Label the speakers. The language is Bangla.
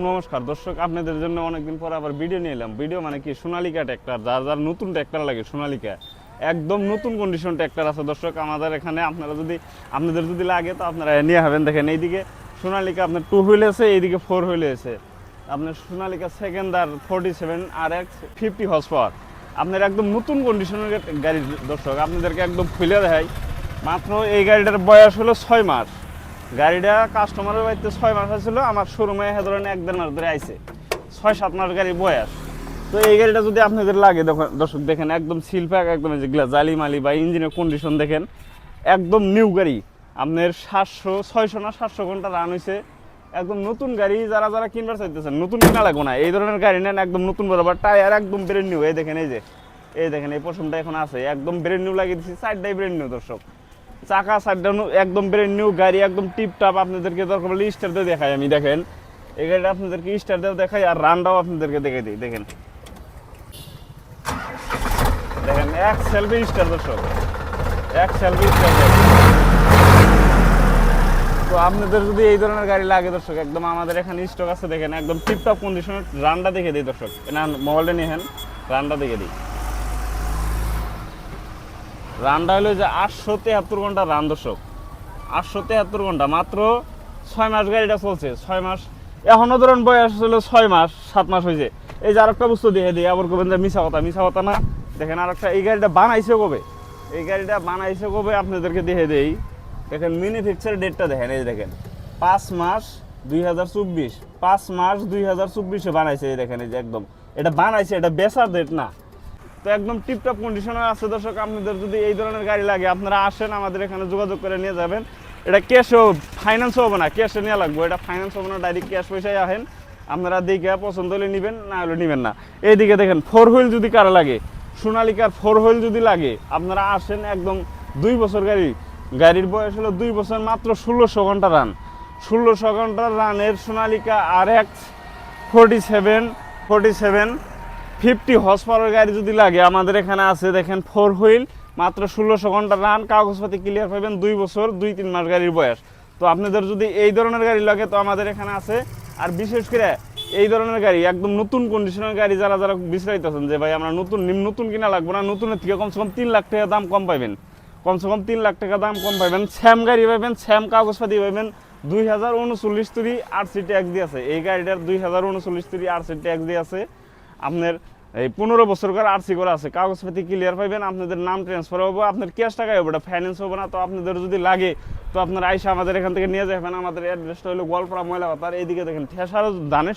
Speaker 1: নমস্কার দর্শক, আপনাদের জন্য অনেকদিন পর আবার ভিডিও নিয়ে এলাম। ভিডিও মানে কি, সোনালিকা ট্র্যাক্টর, যার যার নতুন ট্র্যাক্টর লাগে সোনালিকা, একদম নতুন কন্ডিশন ট্র্যাক্টর আছে দর্শক আমাদের এখানে। আপনাদের যদি লাগে তো আপনারা নিয়ে হবেন। দেখেন এইদিকে সোনালিকা আপনার 2 হুইল আছে, এইদিকে 4 হুইল আছে। আপনার সোনালিকা সেকেন্ডার 47 RX 50 হর্স পাওয়ার, আপনার একদম নতুন কন্ডিশনের গাড়ি দর্শক। আপনাদেরকে একদম খুলে দেখাই। মাত্র এই গাড়িটার বয়স হলো 6 মাস। গাড়িটা কাস্টমারের বাড়িতে 6 মাস হয়েছিল, আমার শোরুমে ধরেন 1-1.5 মাস ধরে আইছে। 6-7 মাস গাড়ি বয়স। তো এই গাড়িটা যদি আপনাদের লাগে দর্শক দেখেন, একদম সিলপ্যাক, একদম যেগুলো জালি মালি বা ইঞ্জিনের কন্ডিশন দেখেন, একদম নিউ গাড়ি। আপনার 600 না 700 ঘন্টা রান হয়েছে। একদম নতুন গাড়ি। যারা কিনবার চাইতেছেন, নতুন কিনা লাগবে না, এই ধরনের গাড়ি নেন একদম নতুন বরাবর। টায়ার একদম ব্র্যান্ড নিউ। এই দেখেন, এই দেখেন এই পশমটা এখন আছে, একদম ব্র্যান্ড নিউ লাগিয়ে দিচ্ছি। সাইডটাই ব্র্যান্ড নিউ দর্শক, চাকা সাইডটা একদম ব্র্যান্ড নিউ গাড়ি, একদম টিপটাপ। আপনাদেরকে দরকার হলে স্টার দিয়ে দেখাই আমি। দেখেন এই গাড়িটা আপনাদেরকে স্টার দিয়ে দেখাই, আর রানটাও আপনাদেরকে দেখে দিই। দেখেন দেখেন এক সেলফি স্টার দর্শক, এক সেলফি স্টার। তো আপনাদের যদি এই ধরনের গাড়ি লাগে দর্শক, একদম আমাদের এখানে স্টক আছে। দেখেন একদম টিপটপ কন্ডিশনের রানটা দেখে দিই দর্শক। না মোবাইলটা নিয়ে রানটা দেখে দিই। রানটা হলো যে 873 ঘন্টা রান দর্শক, 873 ঘন্টা। মাত্র 6 মাস গাড়িটা চলছে, 6 মাস। এখনো ধরুন বয়স হলো 6 মাস 7 মাস হয়েছে। এই যে আরেকটা বস্তু দেখে দিই, আবার করবেন যে মিশা কথা না। দেখেন আরেকটা, এই গাড়িটা বানাইছে কবে, আপনাদেরকে দেখে দেই। দেখেন ম্যানুফ্যাকচার ডেটটা দেখেন, এই দেখেন 5 মাস 2024, 5 মাস 2024-এ বানাইছে। এই দেখেন, এই যে একদম এটা বানাইছে, এটা বেচার ডেট না। তো একদম টিপটপ কন্ডিশনে আছে দর্শক। আপনাদের যদি এই ধরনের গাড়ি লাগে, আপনারা আসেন, আমাদের এখানে যোগাযোগ করে নিয়ে যাবেন। এটা ক্যাশও, ফাইন্যান্সও হবে না, ক্যাশে নেওয়া লাগবে। এটা ফাইন্যান্স হবে না, ডাইরেক্ট ক্যাশ পয়সায় আসেন। আপনারা দেখে পছন্দ হলে নেবেন, না হলে নেবেন না। এইদিকে দেখেন 4 হুইল যদি কারো লাগে, সোনালিকার 4 হুইল যদি লাগে, আপনারা আসেন। একদম 2 বছর গাড়ির বয়স হলো 2 বছর। মাত্র 1600 ঘন্টা রান, 1600 ঘন্টার রানের সোনালিকা RX 47 50 হর্স পাওয়ার গাড়ি যদি লাগে, আমাদের এখানে আছে। দেখেন 4 হুইল, মাত্র 1600 ঘন্টা রান, কাগজপাতি ক্লিয়ার পাবেন। 2 বছর 2-3 মাস গাড়ির বয়স। তো আপনাদের যদি এই ধরনের গাড়ি লাগে তো আমাদের এখানে আছে। আর বিশেষ করে এই ধরনের গাড়ি, একদম নতুন কন্ডিশনের গাড়ি যারা বিশ্রাইতেছেন যে ভাই আমরা নতুন কিনা লাগবো না, নতুনের থেকে কমসে কম 3 লাখ টাকা দাম কম পাইবেন, কমসে কম 3 লাখ টাকা দাম কম পাইবেন। স্যাম গাড়ি পাইবেন, স্যাম কাগজপাতি পাইবেন। 2039 RC ট্যাক্স দিয়ে আছে এই গাড়িটার, 2039 RC ট্যাক্স দিয়ে আছে। আপনার এই 15 বছর করে RC করা আছে, কাগজপাতি ক্লিয়ার পাইবেন। আপনাদের নাম ট্রান্সফার হবে, আপনার ক্যাশ টাকায় হবে, এটা ফাইন্যান্স হবে না। তো আপনাদের যদি লাগে তো আপনারা আইসা আমাদের এখান থেকে নিয়ে যাবেন। আমাদের অ্যাড্রেসটা হলো গোয়ালপাড়া ময়লা বাতার। এইদিকে দেখেন ঠেসারও ধানের